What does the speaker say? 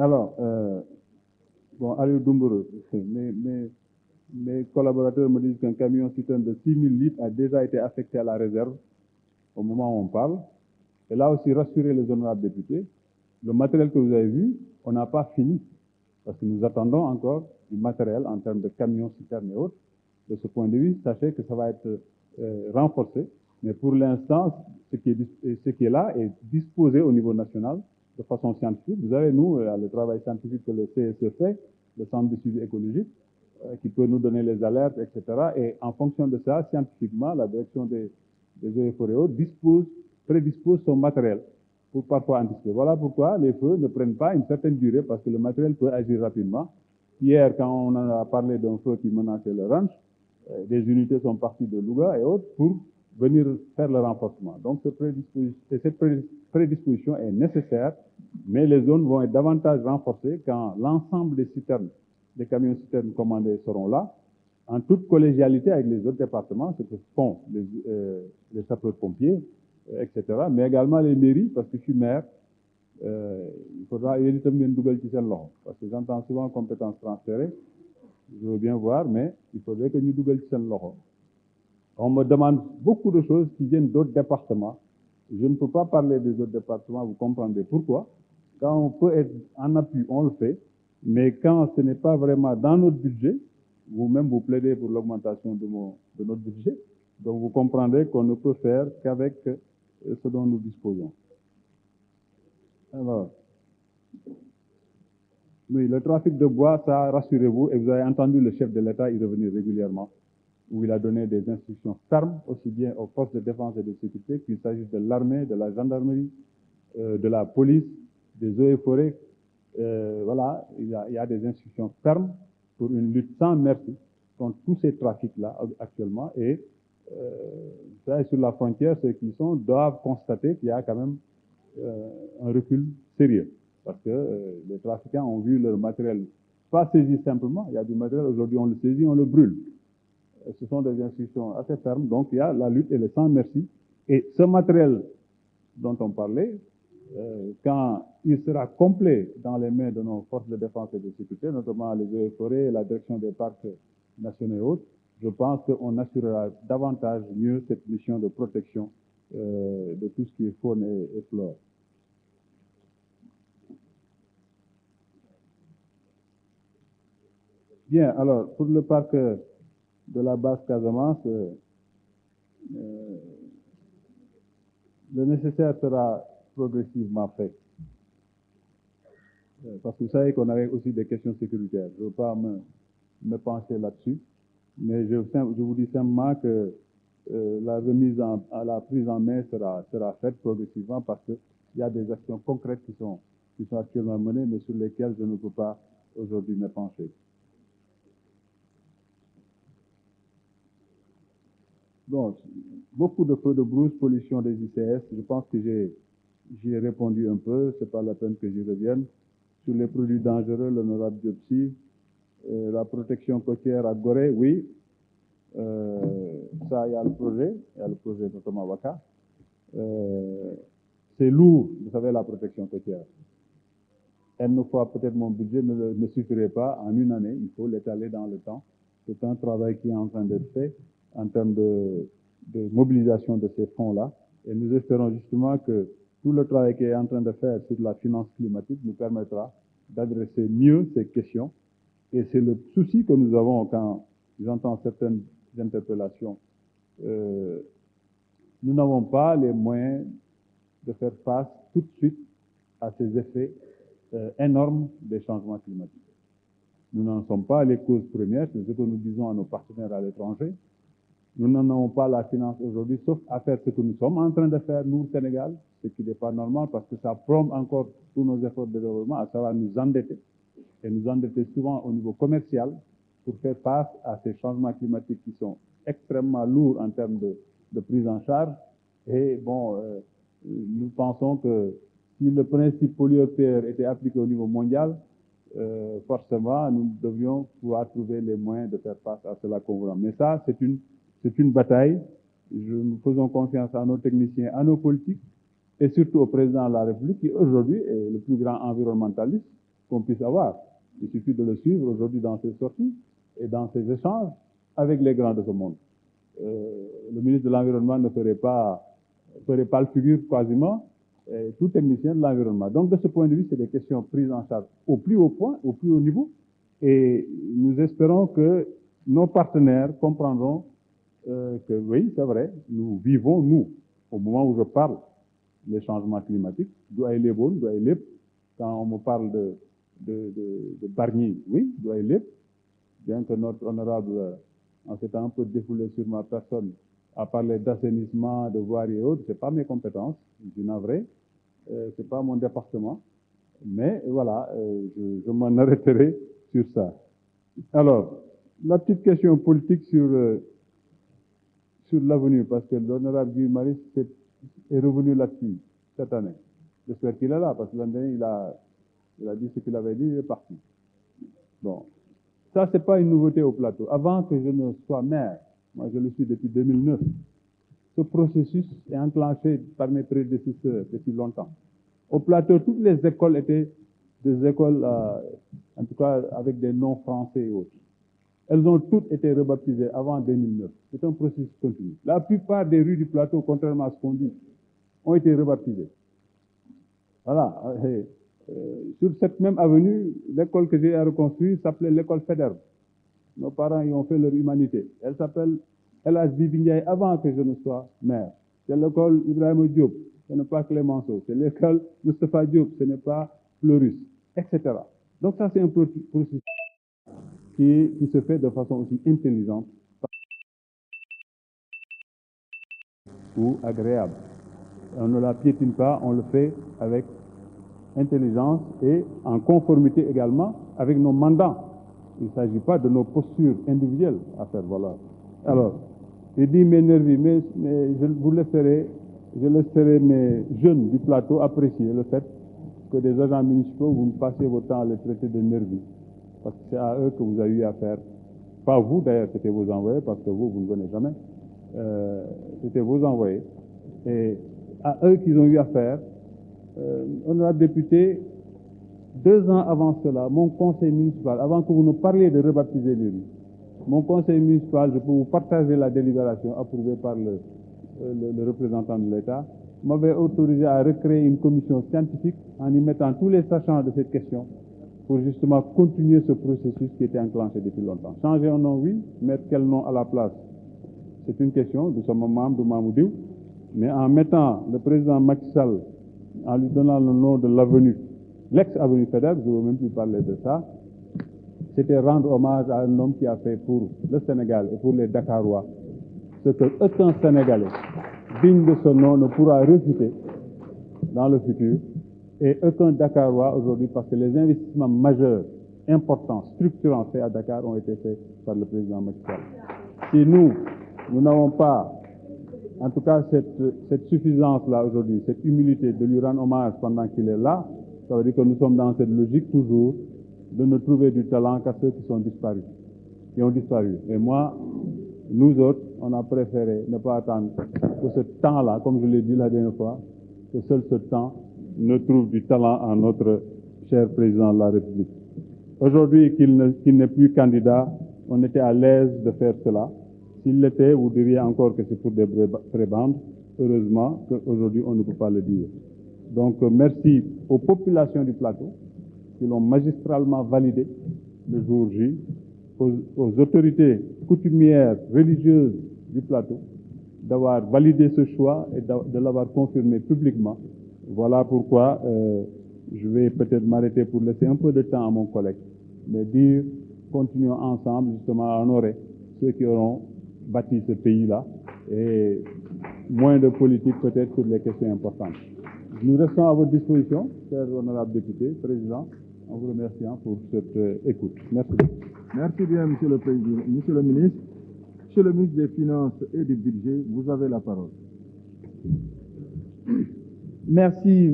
Alors, bon, Aliou Doumboure, mes collaborateurs me disent qu'un camion citerne de 6000 litres a déjà été affecté à la réserve au moment où on parle. Et là aussi, rassurer les honorables députés, le matériel que vous avez vu, on n'a pas fini, parce que nous attendons encore du matériel en termes de camions, citernes et autres. De ce point de vue, sachez que ça va être renforcé. Mais pour l'instant, ce qui est là est disposé au niveau national de façon scientifique. Vous avez, nous, le travail scientifique que le CSE fait, le Centre de suivi écologique, qui peut nous donner les alertes, etc. Et en fonction de ça, scientifiquement, la direction des eaux et forêts hautes prédispose son matériel pour parfois anticiper. Voilà pourquoi les feux ne prennent pas une certaine durée, parce que le matériel peut agir rapidement. Hier, quand on a parlé d'un feu qui menaçait le ranch, des unités sont parties de Louga et autres pour venir faire le renforcement. Donc cette prédisposition est nécessaire, mais les zones vont être davantage renforcées quand l'ensemble des citernes, des camions citernes commandés seront là, en toute collégialité avec les autres départements, ce que font les sapeurs-pompiers, etc., mais également les mairies, parce que je suis maire, il faudra éviter de double parce que j'entends souvent compétences transférées. Je veux bien voir, mais il faudrait que nous double On me demande beaucoup de choses qui viennent d'autres départements. Je ne peux pas parler des autres départements, vous comprendrez pourquoi. Quand on peut être en appui, on le fait, mais quand ce n'est pas vraiment dans notre budget, vous-même vous plaidez pour l'augmentation de notre budget, donc vous comprendrez qu'on ne peut faire qu'avec ce dont nous disposons. Alors, oui, le trafic de bois, ça, rassurez-vous, et vous avez entendu le chef de l'État y revenir régulièrement, où il a donné des instructions fermes, aussi bien aux forces de défense et de sécurité, qu'il s'agisse de l'armée, de la gendarmerie, de la police, des eaux et forêts. Voilà, il y a des instructions fermes pour une lutte sans merci contre tous ces trafics-là actuellement. Et ça, sur la frontière, ceux qui sont doivent constater qu'il y a quand même un recul sérieux. Parce que les trafiquants ont vu leur matériel pas saisi simplement. Il y a du matériel, aujourd'hui on le saisit, on le brûle. Ce sont des instructions assez fermes. Donc il y a la lutte et le sans merci. Et ce matériel dont on parlait, quand il sera complet dans les mains de nos forces de défense et de sécurité, notamment les eaux et forêts, la direction des parcs nationaux et autres, je pense qu'on assurera davantage mieux cette mission de protection de tout ce qui est faune et flore. Bien, alors, pour le parc de la basse Casamance, le nécessaire sera progressivement fait. Parce que vous savez qu'on avait aussi des questions sécuritaires. Je ne veux pas me pencher là-dessus, mais je vous dis simplement que la remise à la prise en main sera faite progressivement, parce qu'il y a des actions concrètes qui sont actuellement menées, mais sur lesquelles je ne peux pas aujourd'hui me pencher. Bon, beaucoup de feux de brousse, pollution des ICS, je pense que j'y ai répondu un peu, c'est pas la peine que j'y revienne. Sur les produits dangereux, l'honorable Diopsi, la protection côtière à Gorée, oui, ça, il y a le projet notamment Waka. C'est lourd, vous savez, la protection côtière. Une fois, peut-être mon budget ne suffirait pas en une année, il faut l'étaler dans le temps. C'est un travail qui est en train d'être fait en termes de mobilisation de ces fonds-là. Et nous espérons justement que tout le travail qui est en train de faire sur la finance climatique nous permettra d'adresser mieux ces questions. Et c'est le souci que nous avons quand j'entends certaines interpellations. Nous n'avons pas les moyens de faire face tout de suite à ces effets énormes des changements climatiques. Nous n'en sommes pas les causes premières, c'est ce que nous disons à nos partenaires à l'étranger. Nous n'en avons pas la finance aujourd'hui, sauf à faire ce que nous sommes en train de faire, nous, au Sénégal, ce qui n'est pas normal, parce que ça plombe encore tous nos efforts de développement, à savoir nous endetter. Et nous endetter souvent au niveau commercial pour faire face à ces changements climatiques qui sont extrêmement lourds en termes de prise en charge. Et bon, nous pensons que si le principe pollueur-payeur était appliqué au niveau mondial, forcément, nous devions pouvoir trouver les moyens de faire face à cela convenant. Mais ça, c'est une bataille. Nous faisons confiance à nos techniciens, à nos politiques, et surtout au président de la République, qui aujourd'hui est le plus grand environnementaliste. qu'on puisse avoir. Il suffit de le suivre aujourd'hui dans ses sorties et dans ses échanges avec les grands de ce monde. Le ministre de l'Environnement ne ferait pas le figure quasiment, tout technicien de l'environnement. Donc de ce point de vue, c'est des questions prises en charge au plus haut point, au plus haut niveau, et nous espérons que nos partenaires comprendront que oui, c'est vrai, nous vivons, nous, au moment où je parle, les changements climatiques, doit aller bon, doit aller. Quand on me parle de Bargny, oui, doit aller. Bien que notre honorable, en s'étant un peu défoulé sur ma personne, a parlé d'assainissement, de voirie et autres, c'est pas mes compétences, je suis navré, c'est pas mon département, mais voilà, je m'en arrêterai sur ça. Alors, la petite question politique sur l'avenir, parce que l'honorable Guy Marius est revenu là-dessus cette année. J'espère qu'il est là, parce que l'année dernière, il a dit ce qu'il avait dit, il est parti. Bon, ça, c'est pas une nouveauté au plateau. Avant que je ne sois maire, moi je le suis depuis 2009, ce processus est enclenché par mes prédécesseurs depuis longtemps. Au plateau, toutes les écoles étaient des écoles, en tout cas avec des noms français et autres. Elles ont toutes été rebaptisées avant 2009. C'est un processus continu. La plupart des rues du plateau, contrairement à ce qu'on dit, ont été rebaptisées. Voilà. Sur cette même avenue, l'école que j'ai à reconstruire s'appelait l'école Faidherbe. Nos parents y ont fait leur humanité. Elle s'appelle El Hadj Bibi Ndiaye avant que je ne sois maire. C'est l'école Ibrahima Diop, ce n'est pas Clémenceau. C'est l'école Moustapha Diop, ce n'est pas Fleurus, etc. Donc ça, c'est un processus qui se fait de façon aussi intelligente ou agréable. On ne la piétine pas, on le fait avec intelligence et en conformité également avec nos mandats. Il ne s'agit pas de nos postures individuelles à faire valoir. Alors, je dis mes nervis, mais je laisserai mes jeunes du plateau apprécier le fait que des agents municipaux, vous ne passez votre temps à les traiter de nervis. Parce que c'est à eux que vous avez eu affaire. Pas vous d'ailleurs, c'était vos envoyés, parce que vous ne venez jamais. C'était vos envoyés. Et à eux qu'ils ont eu affaire, honorable député, 2 ans avant cela, mon conseil municipal, avant que vous nous parliez de rebaptiser les rues, mon conseil municipal, je peux vous partager la délibération approuvée par le représentant de l'État, m'avait autorisé à recréer une commission scientifique en y mettant tous les sachants de cette question pour justement continuer ce processus qui était enclenché depuis longtemps. Changer un nom, oui, mettre quel nom à la place, c'est une question, nous sommes membres de Mamoudou, mais en mettant le président Macky Sall, en lui donnant le nom de l'avenue, l'ex-avenue Faidherbe, je ne veux même plus parler de ça, c'était rendre hommage à un homme qui a fait pour le Sénégal et pour les Dakarois ce que aucun Sénégalais digne de ce nom ne pourra refuter dans le futur, et aucun Dakarois aujourd'hui, parce que les investissements majeurs, importants, structurants faits à Dakar ont été faits par le président Macky Sall. Si nous n'avons pas, en tout cas, cette suffisance-là aujourd'hui, cette humilité de lui rendre hommage pendant qu'il est là, ça veut dire que nous sommes dans cette logique toujours de ne trouver du talent qu'à ceux qui sont disparus, qui ont disparu. Et moi, nous autres, on a préféré ne pas attendre que ce temps-là, comme je l'ai dit la dernière fois, que seul ce temps ne trouve du talent en notre cher président de la République. Aujourd'hui, qu'il n'est plus candidat, on était à l'aise de faire cela. S'il l'était, vous diriez encore que c'est pour des prébendes. Heureusement qu'aujourd'hui, on ne peut pas le dire. Donc, merci aux populations du plateau qui l'ont magistralement validé le jour J, aux autorités coutumières, religieuses du plateau, d'avoir validé ce choix et de l'avoir confirmé publiquement. Voilà pourquoi je vais peut-être m'arrêter pour laisser un peu de temps à mon collègue, mais dire, continuons ensemble justement à honorer ceux qui auront bâti ce pays-là et moins de politique peut-être sur les questions importantes. Nous restons à votre disposition, chers honorables députés, président, en vous remerciant pour cette écoute. Merci. Merci bien, Monsieur le Président. Monsieur le Ministre, Monsieur le Ministre des Finances et du Budget, vous avez la parole. Merci.